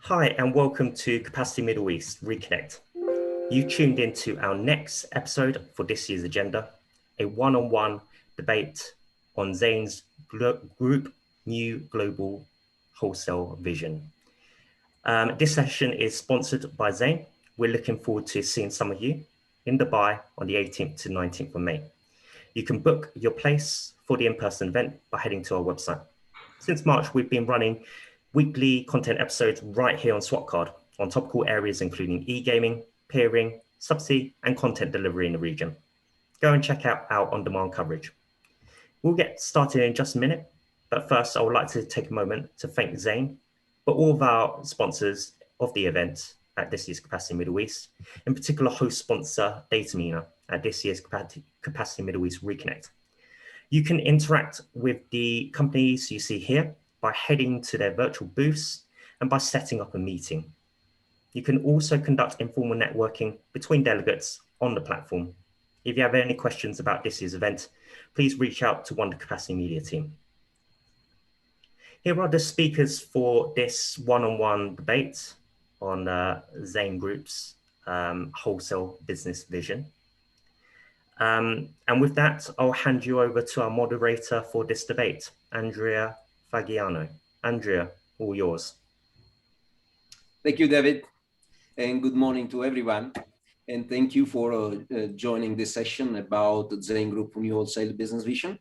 Hi and welcome to Capacity Middle East Reconnect. You tuned into our next episode for this year's agenda, a one-on-one debate on Zain's Group New Global Wholesale Vision. This session is sponsored by Zain. We're looking forward to seeing some of you in Dubai on the 18th to 19th of May. You can book your place for the in-person event by heading to our website. Since March, we've been running weekly content episodes right here on Swapcard on topical areas including e-gaming, peering, subsea, and content delivery in the region. Go and check out our on-demand coverage. We'll get started in just a minute, but first I would like to take a moment to thank Zain, but all of our sponsors of the event at this year's Capacity Middle East, in particular host sponsor MENA at this year's Capacity Middle East Reconnect. You can interact with the companies you see here by heading to their virtual booths and by setting up a meeting. You can also conduct informal networking between delegates on the platform. If you have any questions about this year's event, please reach out to one of the Capacity Media team. Here are the speakers for this one-on-one debate on Zain Group's wholesale business vision. And with that, I'll hand you over to our moderator for this debate, Andrea Fagiano. Andrea, all yours. Thank you, David, and good morning to everyone. And thank you for joining this session about the Zain Group New Wholesale Business Vision,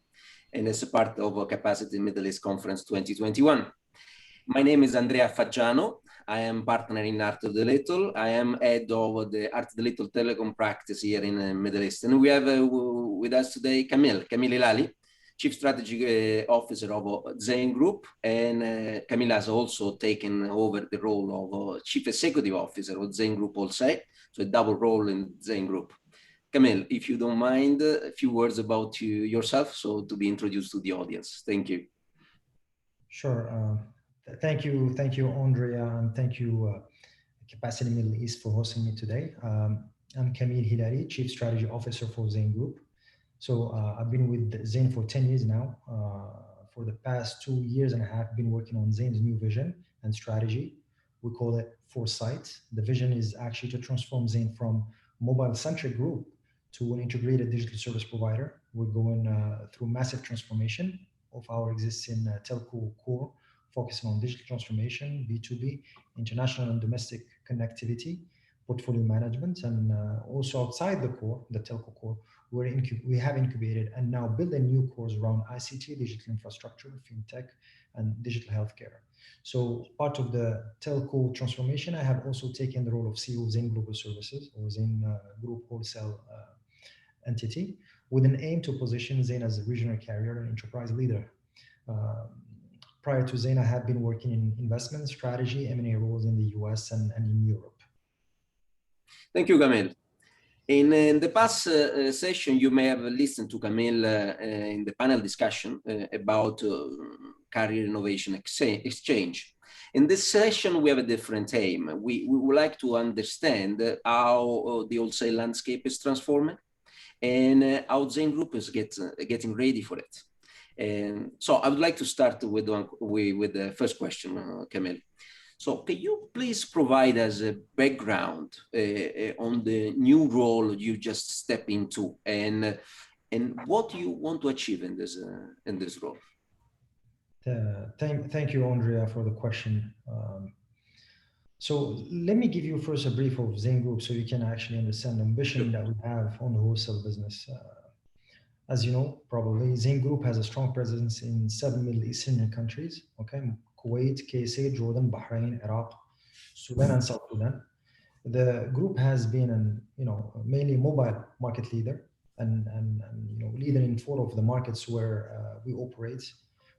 and as a part of a Capacity Middle East Conference 2021. My name is Andrea Fagiano. I am partner in Art of the Little. I am head of the Art of the Little Telecom practice here in Middle East. And we have with us today Kamil Hilali, Chief Strategy Officer of Zain Group. And Kamil has also taken over the role of Chief Executive Officer of Zain Group Wholesale, so a double role in Zain Group. Kamil, if you don't mind, a few words about yourself, so to be introduced to the audience. Thank you. Sure. Thank you, Andrea, and thank you, Capacity Middle East, for hosting me today. I'm Kamil Hilali, Chief Strategy Officer for Zain Group. So I've been with Zain for 10 years now. For the past 2 years and a half, been working on Zain's new vision and strategy. We call it Foresight. The vision is actually to transform Zain from mobile-centric group to an integrated digital service provider. We're going through massive transformation of our existing telco core, focusing on digital transformation, B2B, international and domestic connectivity, portfolio management, and also outside the core, the telco core, we have incubated and now building new cores around ICT, digital infrastructure, fintech, and digital healthcare. So part of the telco transformation, I have also taken the role of CEO of Zain Global Services, or Zain Group Wholesale entity, with an aim to position Zain as a regional carrier and enterprise leader. Prior to Zain, I have been working in investment strategy, M&A roles in the US and in Europe. Thank you, Kamil. In the past session, you may have listened to Kamil in the panel discussion about career innovation exchange. In this session, we have a different aim. We would like to understand how the wholesale landscape is transforming and how Zain Group is getting ready for it. And so I would like to start with the first question, Kamil. So can you please provide us a background on the new role you just stepped into and what you want to achieve in this role? Thank you, Andrea, for the question. So let me give you first a brief of Zain Group so you can actually understand the ambition that we have on the wholesale business. As you know, probably Zain Group has a strong presence in 7 Middle Eastern countries, okay? Kuwait, KSA, Jordan, Bahrain, Iraq, Sudan, and South Sudan. The group has been mainly mobile market leader and leader in 4 of the markets where we operate.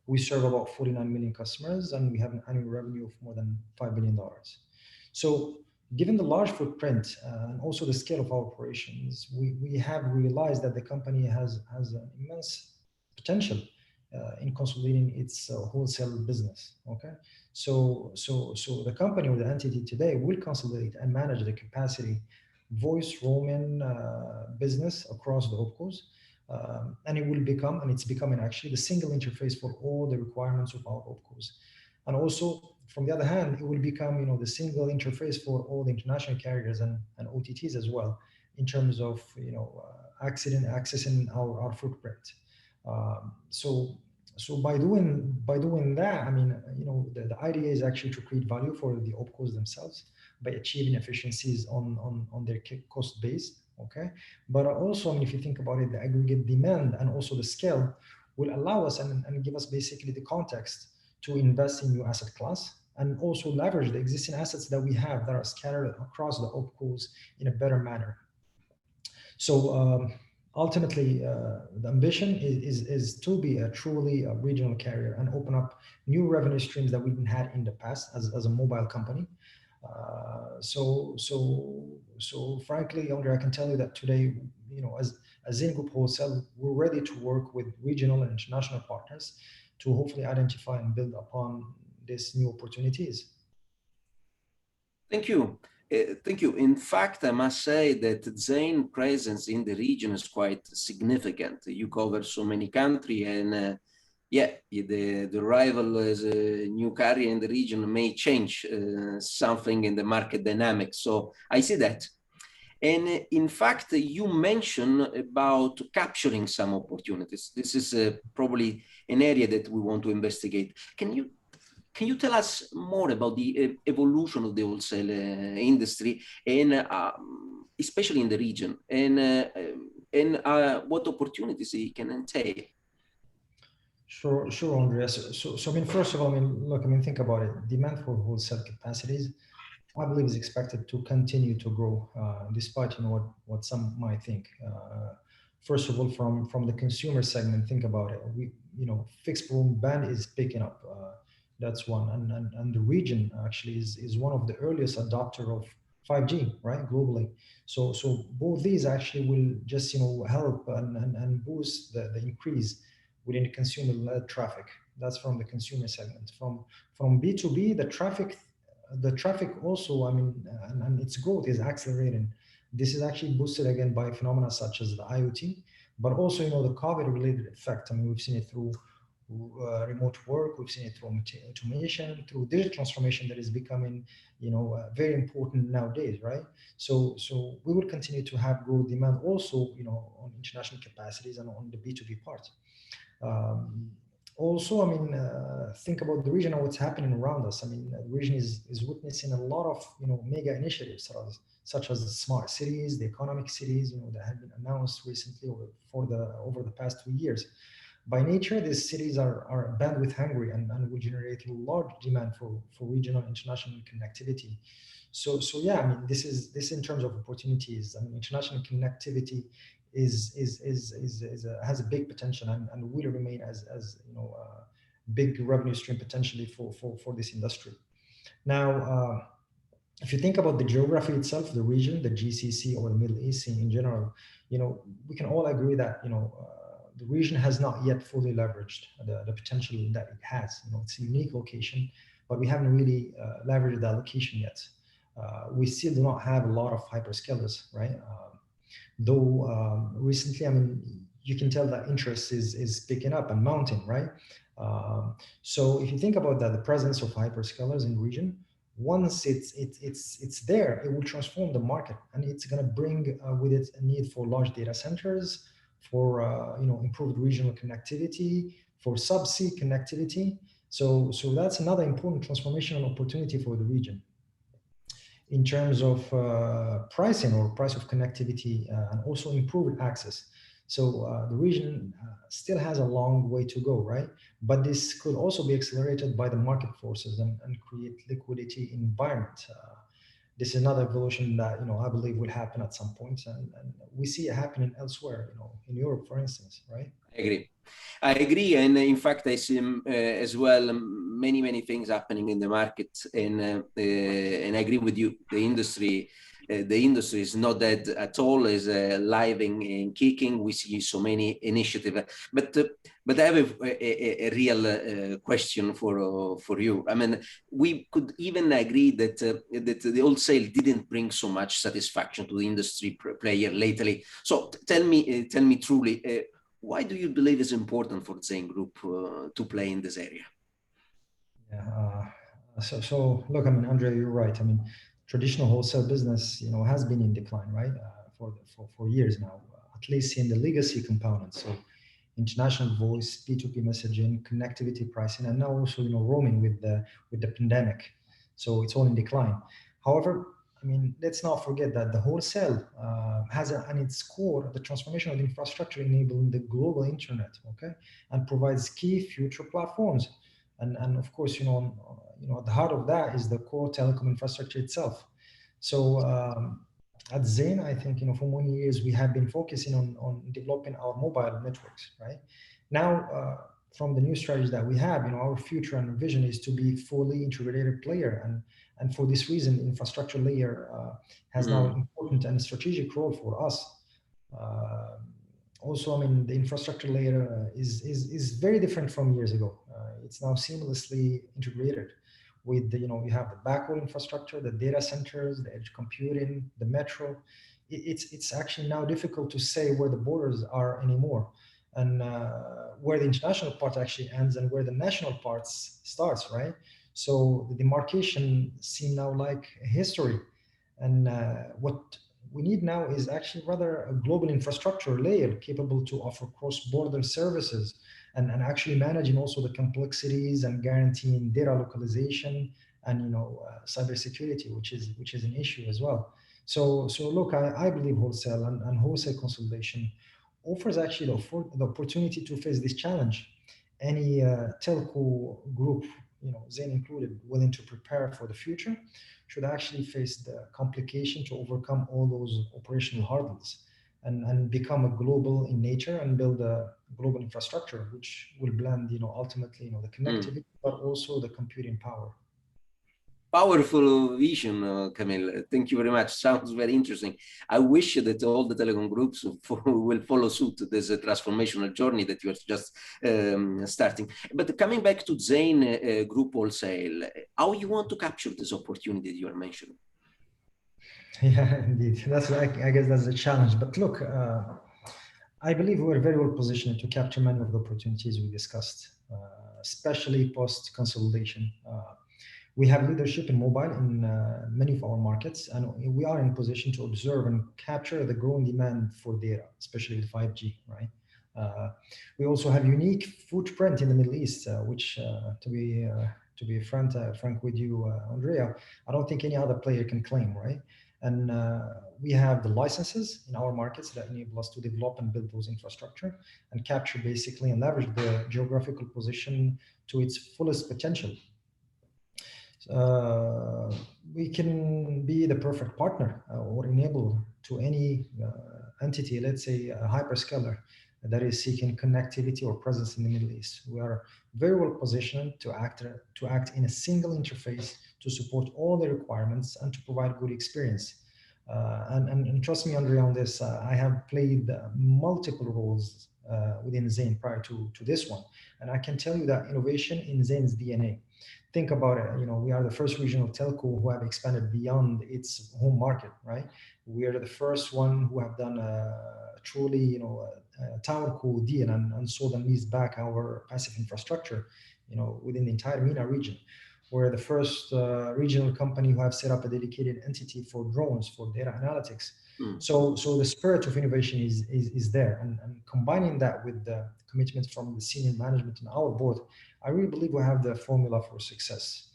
We serve about 49 million customers and we have an annual revenue of more than $5 billion. So given the large footprint and also the scale of our operations, we have realized that the company has an immense potential in consolidating its wholesale business. Okay, so the company or the entity today will consolidate and manage the capacity voice roaming business across the OpCos, and it's becoming actually the single interface for all the requirements of our OpCos. And also, from the other hand, it will become, the single interface for all the international carriers and OTTs as well, in terms of, accessing our footprint. So by doing that, I mean, the idea is actually to create value for the opcos themselves by achieving efficiencies on their cost base. Okay, but also, I mean, if you think about it, the aggregate demand and also the scale will allow us and give us basically the context to invest in new asset class and also leverage the existing assets that we have that are scattered across the opcos in a better manner. So ultimately, the ambition is to be a truly regional carrier and open up new revenue streams that we didn't had in the past as a mobile company. So frankly, Andre, I can tell you that today, as Zain Group Wholesale, we're ready to work with regional and international partners to hopefully identify and build upon these new opportunities. Thank you. Thank you. In fact, I must say that Zain presence in the region is quite significant. You cover so many countries, and the arrival as a new carrier in the region may change something in the market dynamics. So I see that. And in fact, you mentioned about capturing some opportunities. This is probably an area that we want to investigate. Can you tell us more about the evolution of the wholesale industry, and especially in the region, and what opportunities it can entail? Sure, Andreas. So I mean, first of all, I mean, look, I mean, think about it. Demand for wholesale capacities, I believe, is expected to continue to grow, despite what some might think. First of all, from the consumer segment, think about it. Fixed broadband is picking up. That's one, and the region actually is one of the earliest adopter of 5G, right, globally. So both these actually will just help and boost the increase within the consumer-led traffic. That's from the consumer segment. From B2B, the traffic also, I mean, and its growth is accelerating. This is actually boosted again by phenomena such as the IoT, but also the COVID-related effect. I mean, we've seen it through remote work, we've seen it through automation, through digital transformation that is becoming very important nowadays, right? So we will continue to have growth demand also on international capacities and on the B2B part. Also, I mean, think about the region and what's happening around us. I mean, the region is witnessing a lot of mega initiatives such as the smart cities, the economic cities, that have been announced recently over the past 2 years. By nature, these cities are bandwidth hungry and will generate large demand for regional and international connectivity. So yeah, I mean, this in terms of opportunities. I mean, international connectivity has a big potential and will remain as big revenue stream potentially for this industry. Now, if you think about the geography itself, the region, the GCC or the Middle East in general, we can all agree that the region has not yet fully leveraged the potential that it has. It's a unique location, but we haven't really leveraged that location yet. We still do not have a lot of hyperscalers, right? Though recently, I mean, you can tell that interest is picking up and mounting, right? So if you think about that, the presence of hyperscalers in the region, once it's there, it will transform the market, and it's going to bring with it a need for large data centers, for improved regional connectivity, for subsea connectivity. So that's another important transformational opportunity for the region. In terms of pricing or price of connectivity and also improved access. So the region still has a long way to go, right? But this could also be accelerated by the market forces and create liquidity environment. This is another evolution that I believe will happen at some point, and we see it happening elsewhere, in Europe, for instance, right? I agree, and in fact, I see as well many things happening in the market, and I agree with you. The industry is not dead at all; is live and kicking. We see so many initiatives, but I have a real question for you. I mean, we could even agree that the wholesale didn't bring so much satisfaction to the industry player lately. So tell me truly. Why do you believe it's important for Zain Group to play in this area? Yeah. So look, I mean, Andrea, you're right. I mean, traditional wholesale business, has been in decline, right? For years now, at least in the legacy components. So international voice, P2P messaging, connectivity pricing, and now also, roaming with the pandemic. So it's all in decline. However, I mean, let's not forget that the wholesale has at its core the transformation of the infrastructure enabling the global internet, okay, and provides key future platforms. And of course, at the heart of that is the core telecom infrastructure itself. So at Zain, I think, for many years we have been focusing on developing our mobile networks, right? Now, from the new strategy that we have, our future and vision is to be fully integrated player. And for this reason, the infrastructure layer has now an important and strategic role for us. Also, I mean, the infrastructure layer is very different from years ago. It's now seamlessly integrated with you have the backhaul infrastructure, the data centers, the edge computing, the metro. It's actually now difficult to say where the borders are anymore, and where the international part actually ends and where the national parts starts, right? So the demarcation seem now like history, and what we need now is actually rather a global infrastructure layer capable to offer cross-border services, and actually managing also the complexities and guaranteeing data localization and cybersecurity, which is an issue as well. So look, I believe wholesale and wholesale consolidation offers actually the opportunity to face this challenge. Any telco group, Zain included, willing to prepare for the future should actually face the complication to overcome all those operational hurdles, and become a global in nature and build a global infrastructure which will blend, ultimately, the connectivity, but also the computing power. Powerful vision, Kamil. Thank you very much. Sounds very interesting. I wish that all the telecom groups will follow suit this transformational journey that you are just starting. But coming back to Zain Group Wholesale, how you want to capture this opportunity that you are mentioning? Yeah, indeed. I guess that's a challenge. But look, I believe we're very well positioned to capture many of the opportunities we discussed, especially post consolidation. We have leadership in mobile in many of our markets, and we are in position to observe and capture the growing demand for data, especially with 5G, right? We also have unique footprint in the Middle East, which, to be frank with you, Andrea, I don't think any other player can claim, right? And we have the licenses in our markets that enable us to develop and build those infrastructure and capture basically and leverage the geographical position to its fullest potential. We can be the perfect partner or enable to any entity, let's say a hyperscaler that is seeking connectivity or presence in the Middle East. We are very well positioned to act in a single interface to support all the requirements and to provide good experience. And trust me, Andrea, on this, I have played multiple roles within Zain prior to this one. And I can tell you that innovation in Zain's DNA. Think about it, we are the first regional telco who have expanded beyond its home market, right? We are the first one who have done truly, a TowerCo deal and sold and leased back our passive infrastructure, within the entire MENA region. We're the first regional company who have set up a dedicated entity for drones for data analytics. So the spirit of innovation is there, and combining that with the commitment from the senior management and our board, I really believe we have the formula for success.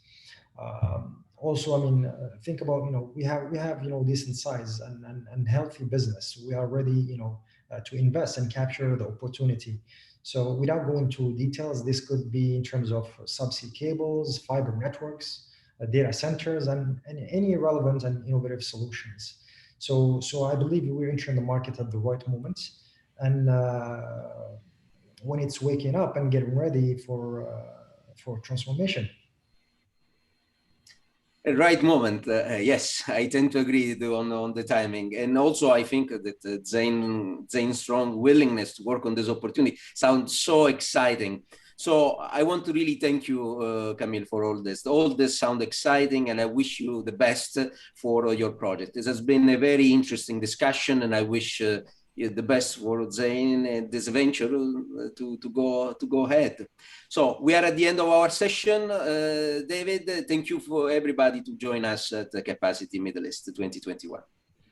Also, I mean, think about, we have decent size and healthy business. We are ready, to invest and capture the opportunity. So without going into details, this could be in terms of subsea cables, fiber networks, data centers, and any relevant and innovative solutions. So I believe we're entering the market at the right moment, and when it's waking up and getting ready for transformation. A right moment, yes, I tend to agree on the timing, and also I think that Zain's strong willingness to work on this opportunity sounds so exciting. So I want to really thank you, Kamil, for all this. All this sounds exciting, and I wish you the best for your project. This has been a very interesting discussion, and I wish the best for Zain and this venture to go ahead. So we are at the end of our session. David, thank you for everybody to join us at the Capacity Middle East 2021.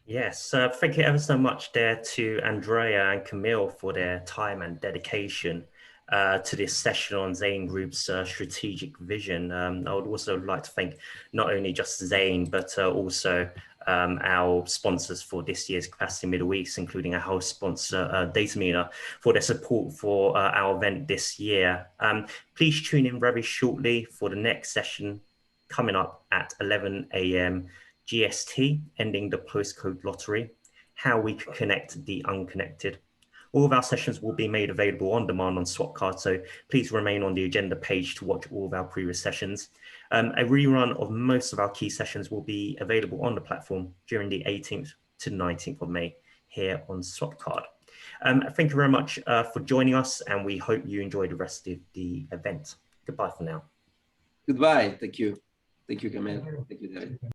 Yes, thank you ever so much there to Andrea and Kamil for their time and dedication to this session on Zain Group's strategic vision. I would also like to thank not only just Zain, but also our sponsors for this year's Capacity Middle East, including our host sponsor, MENA, for their support for our event this year. Please tune in very shortly for the next session coming up at 11 a.m. GST, ending the postcode lottery, how we can connect the unconnected. All of our sessions will be made available on demand on Swapcard, so please remain on the agenda page to watch all of our previous sessions. A rerun of most of our key sessions will be available on the platform during the 18th to 19th of May here on Swapcard. Thank you very much for joining us, and we hope you enjoy the rest of the event. Goodbye for now. Goodbye. Thank you. Thank you, Kamil. Thank you, David.